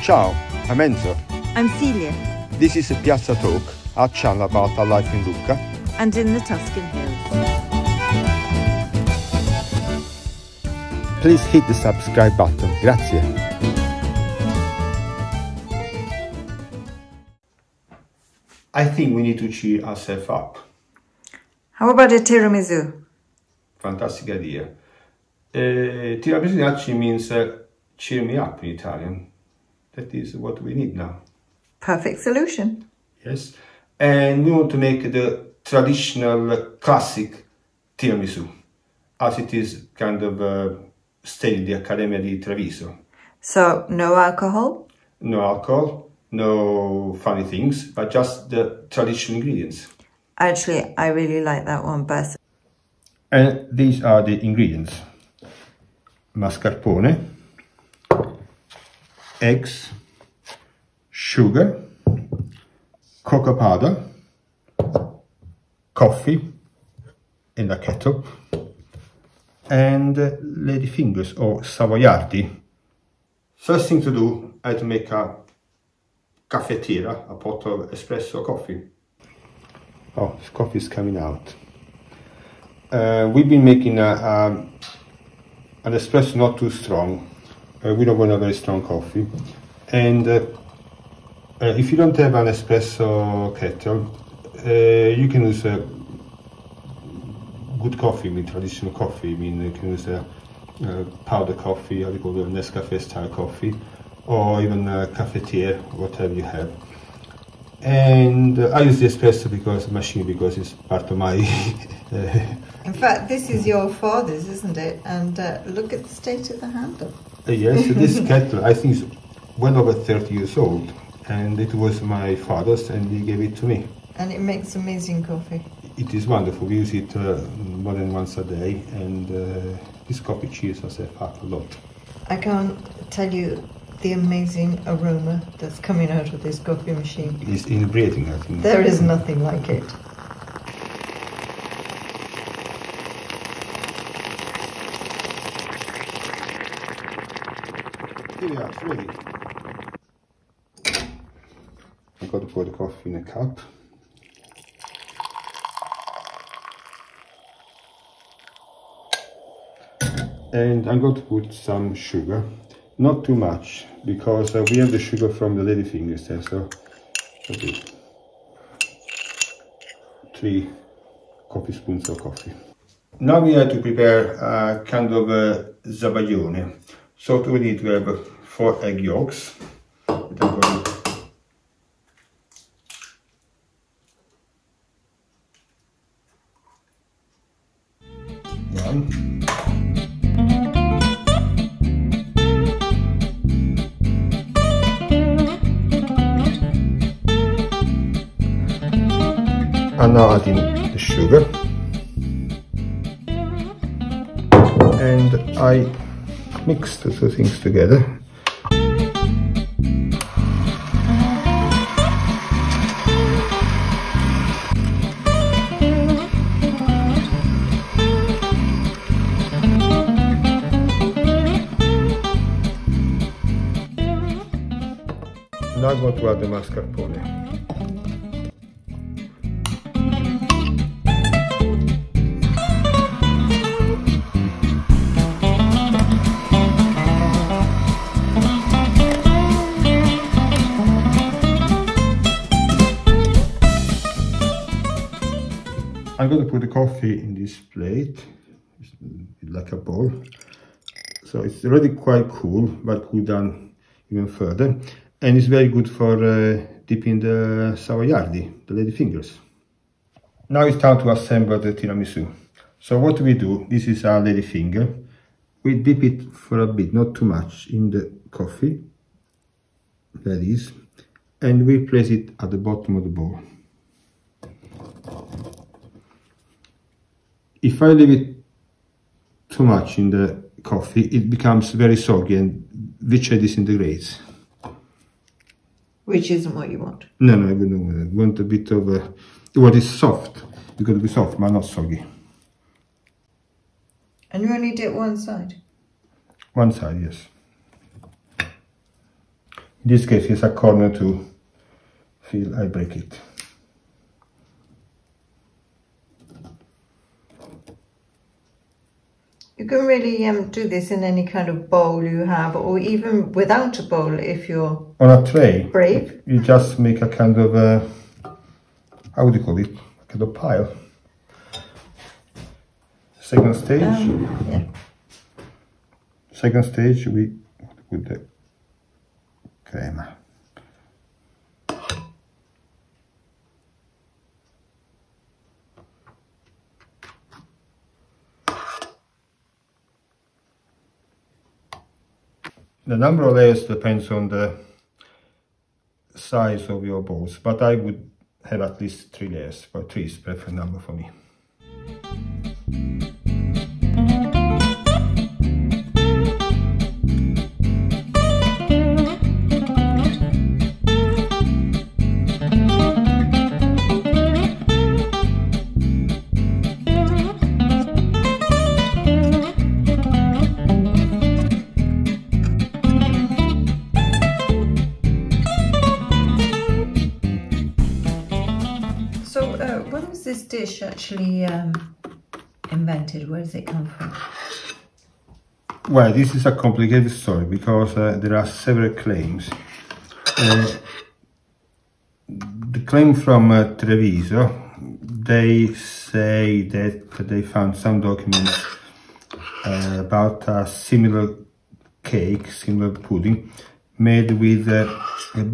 Ciao, I'm Enzo. I'm Celia. This is Piazza Talk, our channel about our life in Lucca and in the Tuscan hills. Please hit the subscribe button. Grazie. I think we need to cheer ourselves up. How about a tiramisu? Fantastic idea. Tiramisu actually means cheer me up in Italian. That is what we need now. Perfect solution. Yes. And we want to make the traditional classic tiramisu, as it is kind of stayed in the Accademia del Treviso. So, no alcohol? No alcohol, no funny things, but just the traditional ingredients. Actually, I really like that one best. And these are the ingredients. Mascarpone, eggs, sugar, cocoa powder, coffee in a kettle, and Ladyfingers or Savoiardi. First thing to do is to make a caffettiera, a pot of espresso coffee. Oh, this coffee is coming out. We've been making an espresso not too strong. We don't want a very strong coffee. And if you don't have an espresso kettle, you can use good coffee, traditional coffee. You can use powder coffee, how they call it, Nescafe style coffee, or even cafetiere, whatever you have. And I use the espresso machine because it's part of my... In fact, this is your father's, isn't it? And look at the state of the handle. Yes, this kettle, I think, is well over 30 years old. And it was my father's, and he gave it to me. And it makes amazing coffee. It is wonderful. We use it more than once a day, and this coffee cheers us up a lot. I can't tell you the amazing aroma that's coming out of this coffee machine. It's inebriating, I think. There is nothing like it. Here we are, it's ready. I've got to pour the coffee in a cup. And I'm going to put some sugar, not too much, because we have the sugar from the Ladyfingers there, so okay. 3 coffee spoons of coffee. Now we have to prepare a kind of a zabaglione. So we need to have 4 egg yolks. One. I'm now adding the sugar, and I mix the 2 things together. Now I'm going to add the mascarpone. I'm going to put the coffee in this plate, like a bowl. So it's already quite cool, but cool down even further. And it's very good for dipping the Savoiardi, the Ladyfingers. Now it's time to assemble the tiramisu. So what we do, this is our Ladyfinger. We dip it for a bit, not too much, in the coffee. There it is. And we place it at the bottom of the bowl. If I leave it too much in the coffee, it becomes very soggy and which disintegrates. Which isn't what you want. No, I wouldn't want a bit of what is soft. It's got to be soft, but not soggy. And you only dip one side? One side, yes. In this case, it's a corner to feel I break it. You can really do this in any kind of bowl you have, or even without a bowl if you're on a tray. Brave. You just make a kind of how would you call it? A kind of pile. Second stage. Yeah. Second stage we put the crema. The number of layers depends on the size of your balls, but I would have at least 3 layers, but 3 is preferred number for me. When was this dish actually invented? Where does it come from? Well, this is a complicated story because there are several claims. The claim from Treviso, they say that they found some documents about a similar cake, similar pudding, made with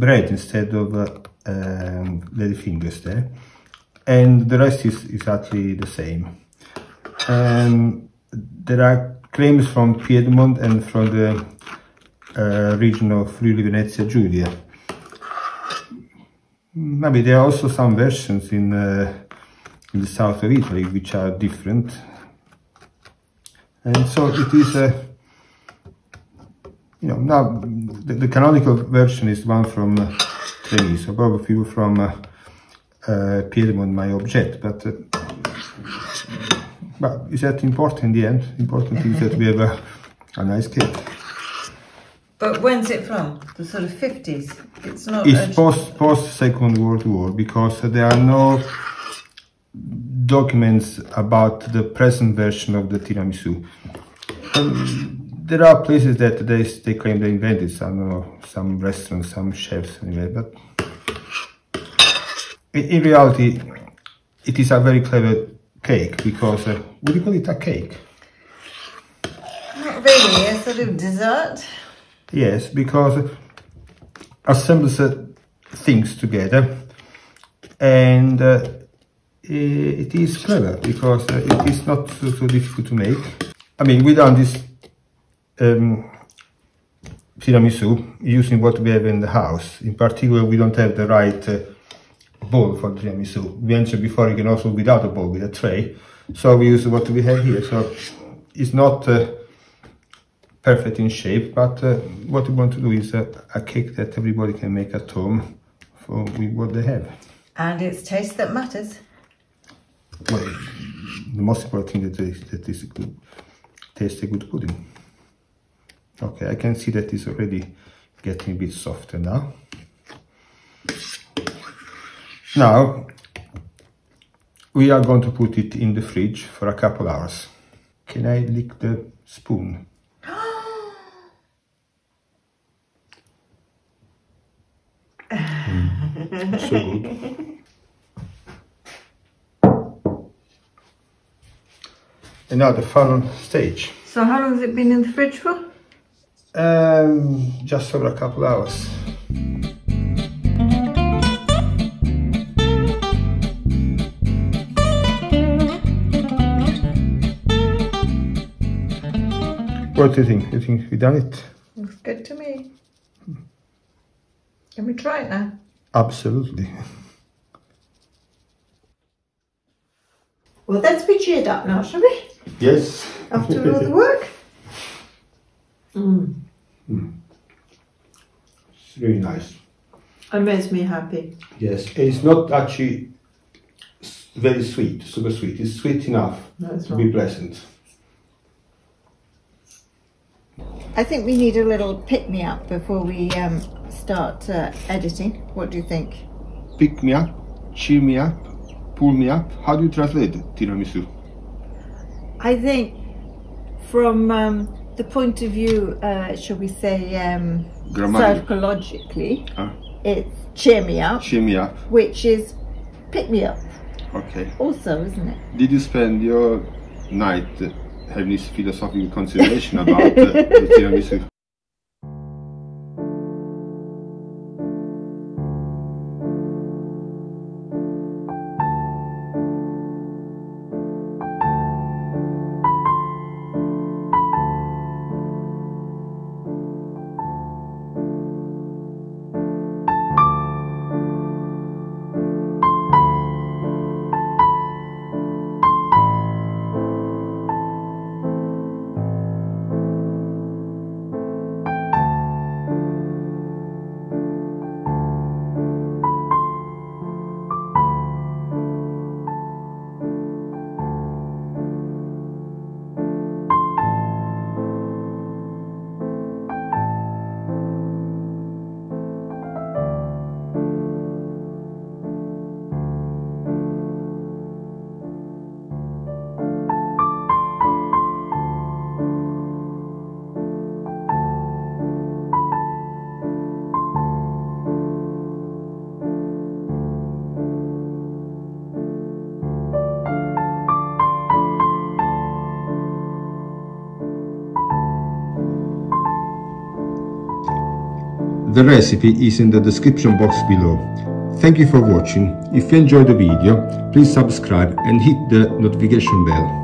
bread instead of Ladyfingers there. And the rest is exactly the same. There are claims from Piedmont and from the region of Friuli Venezia Giulia. Maybe there are also some versions in the south of Italy which are different. And so it is, now the canonical version is one from Treviso. Probably people from Piedmont might object, but is that important in the end? Important is that we have a nice cake. But when's it from? The sort of 50s? It's not. It's post Second World War, because there are no documents about the present version of the tiramisu. There are places that they claim they invented, some restaurants, some chefs anyway, but in reality, it is a very clever cake because, would you call it a cake? Not really, a sort of dessert. Yes, because assembles things together, and it is clever because it is not so difficult to make. I mean, we done this tiramisu using what we have in the house. In particular, we don't have the right bowl for tiramisu. We mentioned before you can also without a bowl, with a tray. So we use what we have here. So it's not perfect in shape, but what we want to do is a cake that everybody can make at home with what they have. And it's taste that matters. Well, the most important thing is that it's good, taste a good pudding. Okay, I can see that it's already getting a bit softer now. Now, we are going to put it in the fridge for a couple hours. Can I lick the spoon? So good. And now the final stage. So how long has it been in the fridge for? Just over a couple hours. What do you think? You think we done it? Looks good to me. Can we try it now? Absolutely. Well, let's be cheered up now, shall we? Yes. After all the work. It's really nice. It makes me happy. Yes, it's not actually very sweet, super sweet. It's sweet enough to be pleasant. I think we need a little pick-me-up before we start editing. What do you think? Pick me up, cheer me up, pull me up. How do you translate tiramisu? I think from the point of view, shall we say, psychologically, it's cheer me up. Cheer me up. Which is pick me up. Okay. Also, isn't it? Did you spend your night having this philosophical consideration about the tiramisu? The recipe is in the description box below. Thank you for watching. If you enjoyed the video, please subscribe and hit the notification bell.